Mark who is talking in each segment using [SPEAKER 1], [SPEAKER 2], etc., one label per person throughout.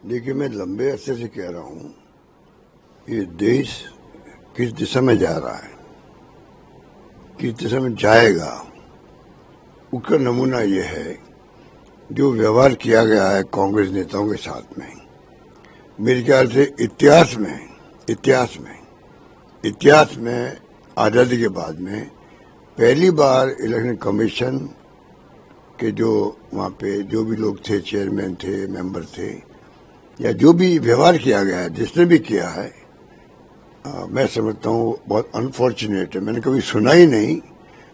[SPEAKER 1] देखिए, मैं लंबे अरसे से कह रहा हूं, ये देश किस दिशा में जा रहा है, किस दिशा में जाएगा, उसका नमूना ये है जो व्यवहार किया गया है कांग्रेस नेताओं के साथ में। मेरे ख्याल से इतिहास में आज़ादी के बाद में पहली बार इलेक्शन कमीशन के जो वहाँ पे जो भी लोग थे, चेयरमैन थे, मेंबर थे, या जो भी व्यवहार किया गया है, जिसने भी किया है, मैं समझता हूँ बहुत अनफॉर्चुनेट है। मैंने कभी सुना ही नहीं।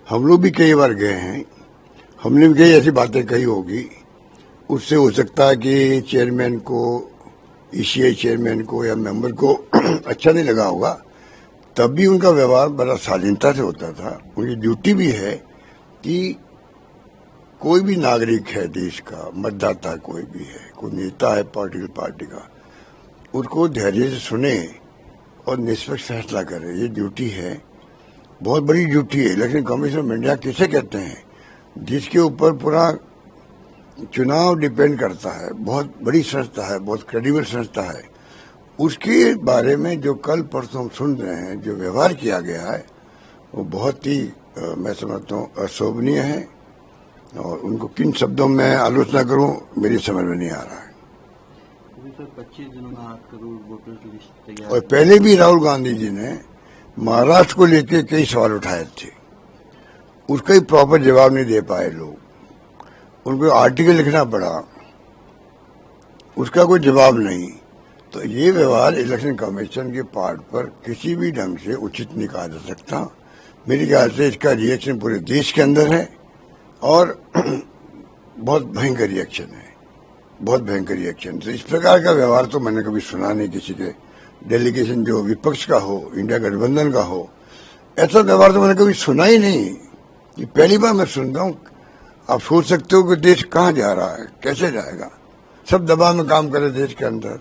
[SPEAKER 1] हम लोग भी कई बार गए हैं, हमने भी कई ऐसी बातें कही होगी। उससे हो सकता है कि चेयरमैन को, ईसीआई चेयरमैन को या मेंबर को अच्छा नहीं लगा होगा, तब भी उनका व्यवहार बड़ा शालीनता से होता था। उनकी ड्यूटी भी है कि कोई भी नागरिक है देश का, मतदाता कोई भी है, कोई नेता है पॉलिटिकल पार्टी का, उसको धैर्य से सुने और निष्पक्ष फैसला करे। ये ड्यूटी है, बहुत बड़ी ड्यूटी है। इलेक्शन कमीशन ऑफ इंडिया किसे कहते हैं? जिसके ऊपर पूरा चुनाव डिपेंड करता है। बहुत बड़ी संस्था है, बहुत क्रेडिबल संस्था है। उसके बारे में जो कल परसों हम सुन रहे हैं, जो व्यवहार किया गया है, वो बहुत ही मैं समझता हूँ अशोभनीय है। और उनको किन शब्दों में आलोचना करूं, मेरी समझ में नहीं आ रहा है।
[SPEAKER 2] 25 दिनों में 8 करोड़ वोटर की लिस्ट तैयार।
[SPEAKER 1] और पहले भी राहुल गांधी जी ने महाराष्ट्र को लेकर कई सवाल उठाए थे, उसका ही प्रॉपर जवाब नहीं दे पाए लोग। उनको आर्टिकल लिखना पड़ा, उसका कोई जवाब नहीं। तो ये व्यवहार इलेक्शन कमीशन के पार्ट पर किसी भी ढंग से उचित नहीं कहा जा सकता। मेरे ख्याल से इसका रिएक्शन पूरे देश के अंदर है और बहुत भयंकर रिएक्शन है, बहुत भयंकर रिएक्शन। तो इस प्रकार का व्यवहार तो मैंने कभी सुना नहीं किसी के डेलीगेशन, जो विपक्ष का हो, इंडिया गठबंधन का हो, ऐसा व्यवहार तो मैंने कभी सुना ही नहीं। ये पहली बार मैं सुन रहा हूँ। आप सोच सकते हो कि देश कहाँ जा रहा है, कैसे जाएगा। सब दबाव में काम करे देश के अंदर।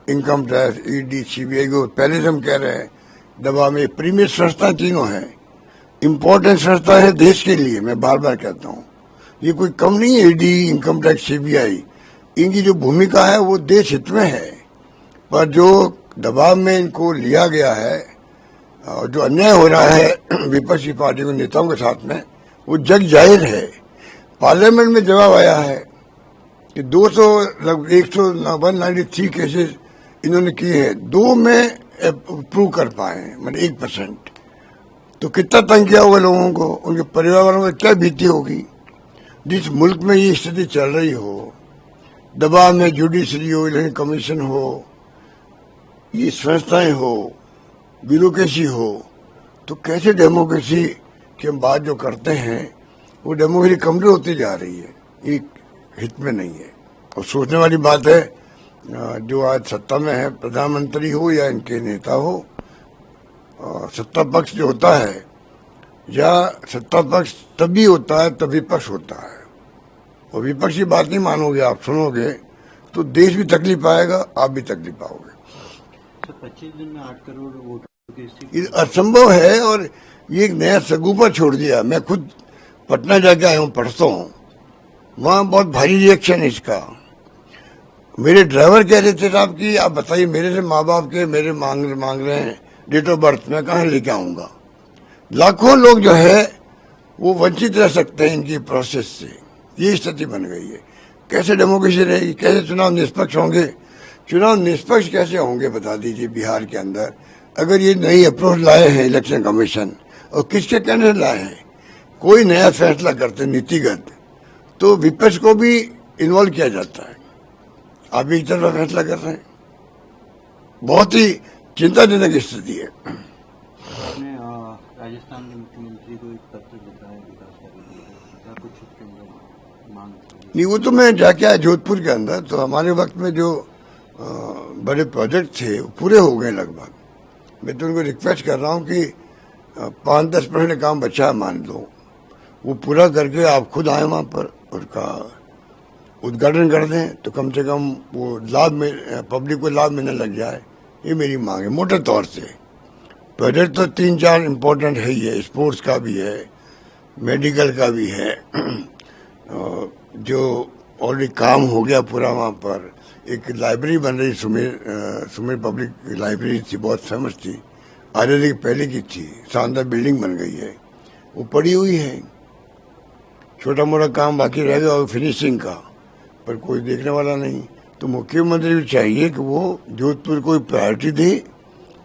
[SPEAKER 1] इनकम टैक्स, ईडी, सीबीआई को पहले से हम कह रहे हैं दबाव में। प्रीमियर संस्था तीनों है, इम्पोर्टेंट संस्था है देश के लिए। मैं बार बार कहता हूँ, ये कोई कम नहीं है। ईडी, इनकम टैक्स, सीबीआई, इनकी जो भूमिका है वो देश हित में है। पर जो दबाव में इनको लिया गया है और जो अन्याय हो रहा है विपक्षी पार्टी के नेताओं के साथ में, वो जग जाहिर है। पार्लियामेंट में जवाब आया है कि 193 केसेस इन्होंने किए हैं, 2 में प्रूव कर पाए, मतलब 1%। तो कितना तंग किया होगा लोगों को, उनके परिवार वालों को क्या बीती होगी। जिस मुल्क में ये स्थिति चल रही हो, दबाव में जुडिशरी हो, इलेक्शन कमीशन हो, ये संस्थाएं हो, ब्यूरोक्रेसी हो, तो कैसे डेमोक्रेसी की हम बात जो करते हैं, वो डेमोक्रेसी कमजोर होती जा रही है। ये हित में नहीं है। और सोचने वाली बात है, जो आज सत्ता में है, प्रधानमंत्री हो या इनके नेता हो, सत्ता पक्ष जो होता है, या सत्ता पक्ष तभी होता है तब विपक्ष होता है। और विपक्ष की बात नहीं मानोगे, आप सुनोगे, तो देश भी तकलीफ पाएगा, आप भी तकलीफ पाओगे।
[SPEAKER 2] 25 दिन में 8 करोड़ वोटर की,
[SPEAKER 1] ये असंभव है। और ये एक नया सगुफा छोड़ दिया। मैं खुद पटना जाके आया हूँ परसों, वहां बहुत भारी रिएक्शन है इसका। मेरे ड्राइवर कह रहे थे, साहब कि आप बताइए, मेरे से माँ बाप के मेरे मांग रहे हैं डेट ऑफ बर्थ, मैं कहाँ लेके आऊंगा। लाखों लोग जो है वो वंचित रह सकते हैं इनकी प्रोसेस से। ये स्थिति बन गई है। कैसे डेमोक्रेसी रहेगी, कैसे चुनाव निष्पक्ष होंगे? चुनाव निष्पक्ष कैसे होंगे बता दीजिए बिहार के अंदर, अगर ये नई अप्रोच लाए हैं इलेक्शन कमीशन, और किसके कहने से लाए हैं? कोई नया फैसला करते नीतिगत, तो विपक्ष को भी इन्वॉल्व किया जाता है। आप एक तरफा फैसला कर रहे हैं, बहुत ही चिंताजनक स्थिति है।
[SPEAKER 2] आपने राजस्थान के मुख्यमंत्री को एक पत्र लिखा है विकास करने के लिए, क्या कुछ उसके अंदर मांग?
[SPEAKER 1] नहीं, वो तो मैं जाके आया जोधपुर के अंदर, तो हमारे वक्त में जो बड़े प्रोजेक्ट थे वो पूरे हो गए लगभग। मैं तो उनको रिक्वेस्ट कर रहा हूँ कि 5-10% काम बचा, मान लो, वो पूरा करके आप खुद आए वहाँ पर, उसका उद्घाटन कर दें, तो कम से कम वो लाभ में पब्लिक को लाभ मिलने लग जाए। ये मेरी मांग है मोटे तौर से। प्रोजेक्ट तो 3-4 इम्पोर्टेंट है ही है, स्पोर्ट्स का भी है, मेडिकल का भी है, जो ऑलरेडी काम हो गया पूरा वहाँ पर, एक लाइब्रेरी बन रही सुमेर पब्लिक लाइब्रेरी थी, बहुत फेमस थी, आज़ादी की पहले की थी, शानदार बिल्डिंग बन गई है, वो पड़ी हुई है। छोटा मोटा काम बाकी रह गया और फिनिशिंग का, पर कोई देखने वाला नहीं। तो मुख्यमंत्री को चाहिए कि वो जोधपुर को प्रायोरिटी दे,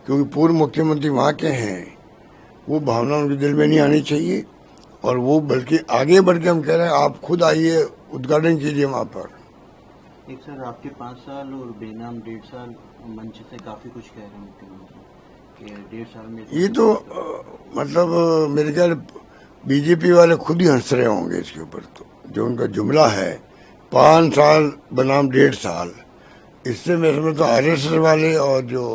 [SPEAKER 1] क्योंकि पूर्व मुख्यमंत्री वहाँ के हैं, वो भावना उनके दिल में नहीं आनी चाहिए। और वो बल्कि आगे बढ़ के हम कह रहे हैं आप खुद आइए, उद्घाटन कीजिए वहाँ पर।
[SPEAKER 2] एक सर आपके 5 साल और बेनाम 1.5 साल मंच से काफी कुछ कह रहे हैं मुख्यमंत्री कि 1.5 साल में
[SPEAKER 1] ये तो मतलब मेरे ख्याल बीजेपी वाले खुद ही हंस रहे होंगे इसके ऊपर। तो जो उनका जुमला है 5 साल बनाम 1.5 साल, इससे मेरे समझ तो आरएसएस वाले और जो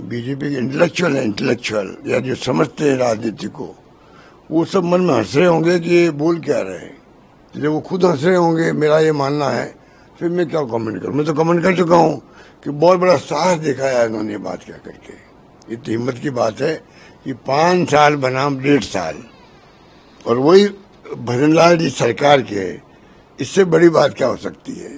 [SPEAKER 1] बीजेपी के इंटेलेक्चुअल या जो समझते हैं राजनीति को, वो सब मन में हंस रहे होंगे कि ये बोल क्या रहे हैं। जब वो खुद हंस रहे होंगे, मेरा ये मानना है, फिर मैं क्या कमेंट करूं। मैं तो कमेंट कर चुका हूं कि बहुत बड़ा साहस दिखाया है इन्होंने ये बात क्या करके। ये तो हिम्मत की बात है कि 5 साल बनाम 1.5 साल, और वही भजनलाल जी सरकार के, इससे बड़ी बात क्या हो सकती है।